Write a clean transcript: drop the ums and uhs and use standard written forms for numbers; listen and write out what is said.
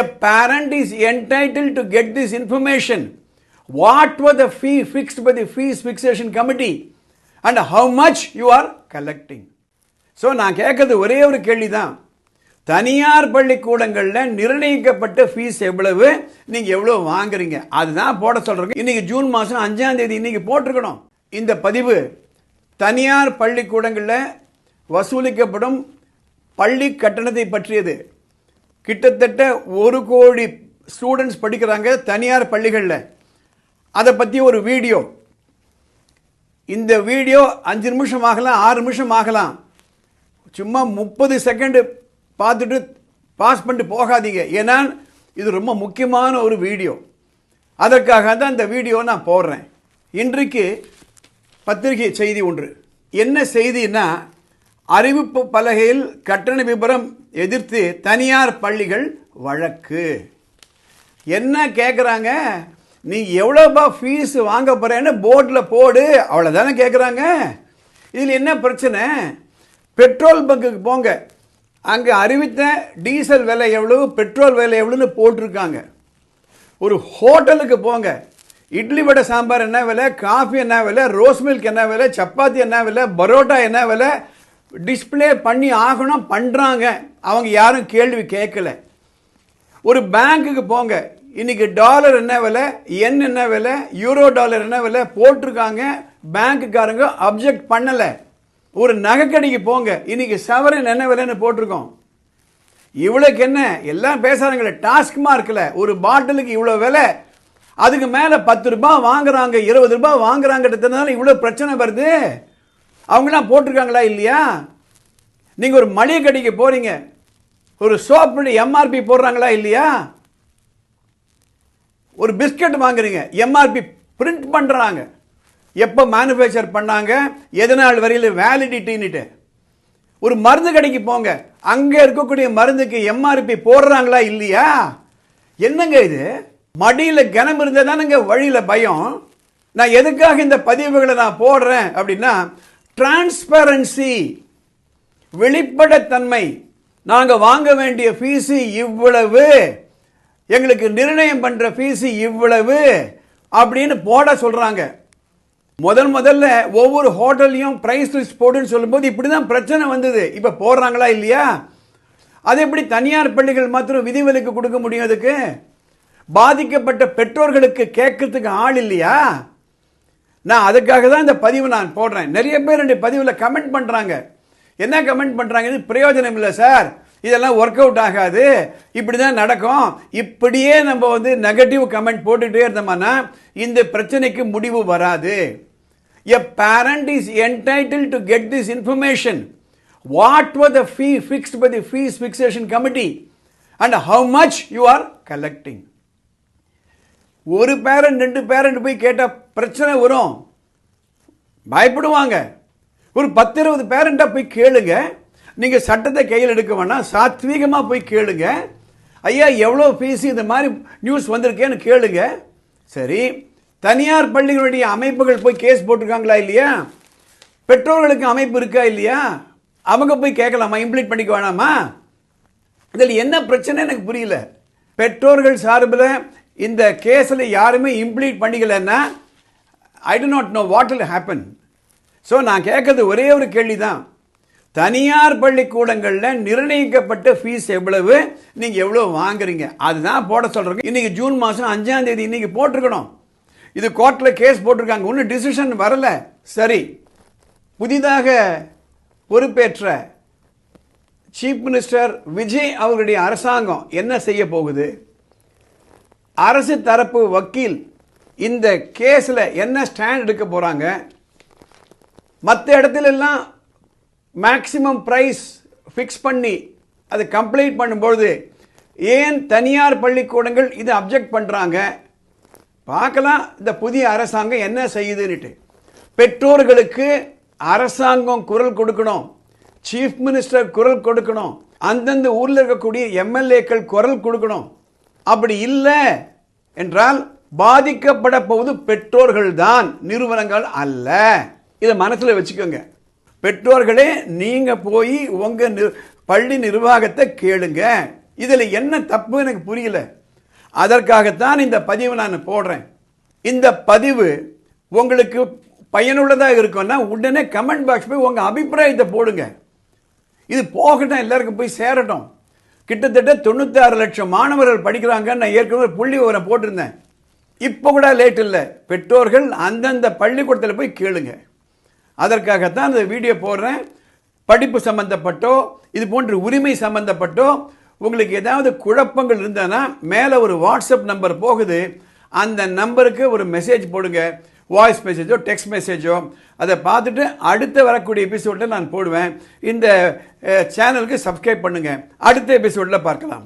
A parent is entitled to get this information. What was the fee fixed by the fees fixation committee and how much you are collecting? So நான் கேட்கறது ஒரே ஒரு கேள்விதான். தனியார் பள்ளிக்கூடங்களில் நிர்ணயிக்கப்பட்ட fees எவ்வளவு, நீங்க எவ்வளவு வாங்குறீங்க, அதுதான் போட சொல்றேன். இன்னைக்கு ஜூன் மாதம் 5ஆம் தேதி இன்னைக்கு போட்டிருக்கணும். இந்த பதிவு தனியார் பள்ளிக்கூடங்களில் வசூலிக்கப்படும் பள்ளி கட்டணத்தை பற்றியது. கிட்டத்தட்ட 1 கோடி ஸ்டூடெண்ட்ஸ் படிக்கிறாங்க தனியார் பள்ளிகளில். அதை பற்றி ஒரு வீடியோ. இந்த வீடியோ 5 நிமிஷம் ஆகலாம், 6 நிமிஷம் ஆகலாம். சும்மா 30 செகண்ட் பார்த்துட்டு பாஸ் பண்ணிட்டு போகாதீங்க. ஏன்னா இது ரொம்ப முக்கியமான ஒரு வீடியோ. அதற்காக தான் இந்த வீடியோ நான் போடுறேன். இன்றைக்கு பத்திரிகை செய்தி ஒன்று. என்ன செய்தின்னா, அறிவிப்பு பலகையில் கட்டண விபரம் எதிர்த்து தனியார் பள்ளிகள் வழக்கு. என்ன கேட்குறாங்க, நீ எவ்வளோபா ஃபீஸ் வாங்க போகிறேன்னு போர்டில் போடு, அவ்வளோதானே கேட்குறாங்க. இதில் என்ன பிரச்சனை? பெட்ரோல் பங்குக்கு போங்க, அங்கே அறிவித்த டீசல் விலை எவ்வளவு, பெட்ரோல் விலை எவ்வளோன்னு போட்டிருக்காங்க. ஒரு ஹோட்டலுக்கு போங்க, இட்லி வடை சாம்பார் என்ன விலை, காஃபி என்ன விலை, ரோஸ் மில்க் என்ன விலை, சப்பாத்தி என்ன விலை, பரோட்டா என்ன விலை, டிஸ்பிளே பண்ணி ஆகணும், பண்ணுறாங்க. அவங்க யாரும் கேள்வி கேட்கல. ஒரு பேங்க்குக்கு போங்க, இன்னைக்கு டாலர் என்ன விலை, என் என்ன விலை, யூரோ டாலர் என்ன விலை போட்டிருக்காங்க. பேங்க்குக்காரங்க அப்ஜெக்ட் பண்ணலை. ஒரு நகைக்கடைக்கு போங்க, இன்னைக்கு சவரன் என்ன விலைன்னு போட்டிருக்கோம். இவ்வளோக்கு என்ன எல்லாம் பேசுறாங்களே, டாஸ்க் மார்க்கில் ஒரு பாட்டிலுக்கு இவ்வளோ விலை, அதுக்கு மேலே 10 ரூபாய் வாங்குறாங்க, 20 ரூபாய் வாங்குறாங்கிறதுனால இவ்வளோ பிரச்சனை வருது. அவங்களாம் போட்டிருக்காங்களா இல்லையா? நீங்கள் ஒரு மளிகை கடைக்கு போறீங்க, ஒரு சோப்பு எம்ஆர்பி போடுறாங்களா இல்லையா? ஒரு பிஸ்கட் வாங்குறீங்க, எம்ஆர்பி பிரிண்ட் பண்ணுறாங்க, எப்போ மேனுஃபேக்சர் பண்ணாங்க, எதனால் வரையில் வேலிடிட்டின்னுட்டு. ஒரு மருந்து கடைக்கு போங்க, அங்கே இருக்கக்கூடிய மருந்துக்கு எம்ஆர்பி போடுறாங்களா இல்லையா? என்னங்க இது? மடியில் கனம் இருந்தால் தானுங்க வழியில் பயம். நான் எதுக்காக இந்த பதிவுகளை நான் போடுறேன் அப்படின்னா, டிரான்ஸ்பரன்சி, வெளிப்படைத்தன்மை. நாங்கள் வாங்க வேண்டிய ஃபீஸு இவ்வளவு, எங்களுக்கு நிர்ணயம் பண்ணுற ஃபீஸு இவ்வளவு அப்படின்னு போட சொல்கிறாங்க. முதல்ல ஒவ்வொரு ஹோட்டல்லையும் பிரைஸ் லிஸ்ட் போடுன்னு சொல்லும்போது இப்படி தான் பிரச்சனை வந்தது. இப்போ போடுறாங்களா இல்லையா? அது எப்படி தனியார் பள்ளிகள் மாத்திரம் விதிவிலக்கு கொடுக்க முடியும்? அதுக்கு பாதிக்கப்பட்ட பெற்றோர்களுக்கு கேட்கறதுக்கு ஆள் இல்லையா? நான் அதுக்காக தான் இந்த பதிவு நான் போடுறேன். நிறைய பேர் இந்த பதிவில் கமெண்ட் பண்ணுறாங்க. என்ன கமெண்ட் பண்ணுறாங்க? இது பிரயோஜனம் இல்லை சார், இதெல்லாம் ஒர்க் அவுட் ஆகாது, இப்படி தான் நடக்கும். இப்படியே நம்ம நெகட்டிவ் கமெண்ட் போட்டுகிட்டே இருந்தோம்னா இந்த பிரச்சனைக்கு முடிவு வராது. A parent is entitled to get this information. What was the fee fixed by the fees fixation committee and how much you are collecting? ஒரு பேரண்ட் 2 பேரண்ட் போய் கேட்டால் பிரச்சனை வரும், பயப்படுவாங்க. ஒரு 10-20 பேரண்ட்டாக போய் கேளுங்க. நீங்கள் சட்டத்தை கையில் எடுக்க வேணாம், சாத்வீகமாக போய் கேளுங்க. ஐயா எவ்வளோ ஃபீஸ், இந்த மாதிரி நியூஸ் வந்திருக்கேன்னு கேளுங்க. சரி, தனியார் பள்ளிகளுடைய அமைப்புகள் போய் கேஸ் போட்டிருக்காங்களா இல்லையா? பெற்றோர்களுக்கு அமைப்பு இருக்கா இல்லையா? அவங்க போய் கேட்கலாமா, இம்ப்ளீட் பண்ணிக்க வேணாமா? இதில் என்ன பிரச்சனை எனக்கு புரியல. பெற்றோர்கள் சார்பில் இந்த கேஸில் யாருமே இம்ப்ளீட் பண்ணிக்கலன்னா I do not know what will happen. So நான் கேட்கறது ஒரே ஒரு கேள்வி தான். தனியார் பள்ளிக்கூடங்களில் நிர்ணயிக்கப்பட்ட ஃபீஸ் எவ்வளவு, நீங்கள் எவ்வளோ வாங்குறீங்க, அதுதான் போட சொல்கிறேங்க. இன்னைக்கு ஜூன் மாதம் 5ஆம் தேதி இன்னைக்கு போட்டிருக்கணும். இது கோர்ட்டில் கேஸ் போட்டிருக்காங்க, ஒன்றும் டிசிஷன் வரல. சரி, புதிதாக பொறுப்பேற்ற சீஃப் மினிஸ்டர் விஜய் அவர்களுடைய அரசாங்கம் என்ன செய்ய போகுது? அரசு தரப்பு வக்கீல் இந்த கேஸில் என்ன ஸ்டாண்ட் எடுக்க போகிறாங்க? மற்ற இடத்துல எல்லாம் மேக்சிமம் ப்ரைஸ் ஃபிக்ஸ் பண்ணி அது கம்ப்ளைண்ட் பண்ணும்பொழுது ஏன் தனியார் பள்ளிக்கூடங்கள் இது அப்ஜெக்ட் பண்ணுறாங்க? பார்க்கலாம் இந்த புதிய அரசாங்கம் என்ன செய்யுதுன்னுட்டு. பெற்றோர்களுக்கு அரசாங்கம் குரல் கொடுக்கணும், சீஃப் மினிஸ்டர் குரல் கொடுக்கணும், அந்தந்த ஊரில் இருக்கக்கூடிய எம்எல்ஏக்கள் குரல் கொடுக்கணும். அப்படி இல்லை என்றால் பாதிக்கப்பட போவது பெற்றோர்கள் தான், நிறுவனங்கள் அல்ல. இதை மனசில் வச்சுக்கோங்க. பெற்றோர்களே, நீங்க போய் உங்க பள்ளி நிர்வாகத்தை கேளுங்க. இதில் என்ன தப்பு எனக்கு புரியல. அதற்காகத்தான் இந்த பதிவு நான் போடுறேன். இந்த பதிவு உங்களுக்கு பயனுள்ளதாக இருக்கும்னா உடனே கமெண்ட் பாக்ஸ் போய் உங்கள் அபிப்பிராயத்தை போடுங்க. இது போகட்டும், எல்லாருக்கும் போய் சேரட்டும். கிட்டத்தட்ட 96 லட்சம் மாணவர்கள் படிக்கிறாங்க. நான் ஏற்கனவே புள்ளி விவரம் போட்டிருந்தேன். இப்போ கூட லேட் இல்லை. பெற்றோர்கள் அந்தந்த பள்ளிக்கூடத்தில் போய் கேளுங்க. அதற்காகத்தான் இந்த வீடியோ போடுறேன். படிப்பு சம்பந்தப்பட்டோ இது போன்ற உரிமை சம்பந்தப்பட்டோ உங்களுக்கு ஏதாவது குழப்பங்கள் இருந்ததுன்னா மேலே ஒரு வாட்ஸ்அப் நம்பர் போகுது. அந்த நம்பருக்கு ஒரு மெசேஜ் போடுங்க. வாய்ஸ் மெசேஜோ டெக்ஸ்ட் மெசேஜோ அதை பார்த்துட்டு அடுத்த வரக்கூடிய எபிசோடில் நான் போடுவேன். இந்த சேனலுக்கு சப்ஸ்கிரைப் பண்ணுங்கள். அடுத்த எபிசோடில் பார்க்கலாம்.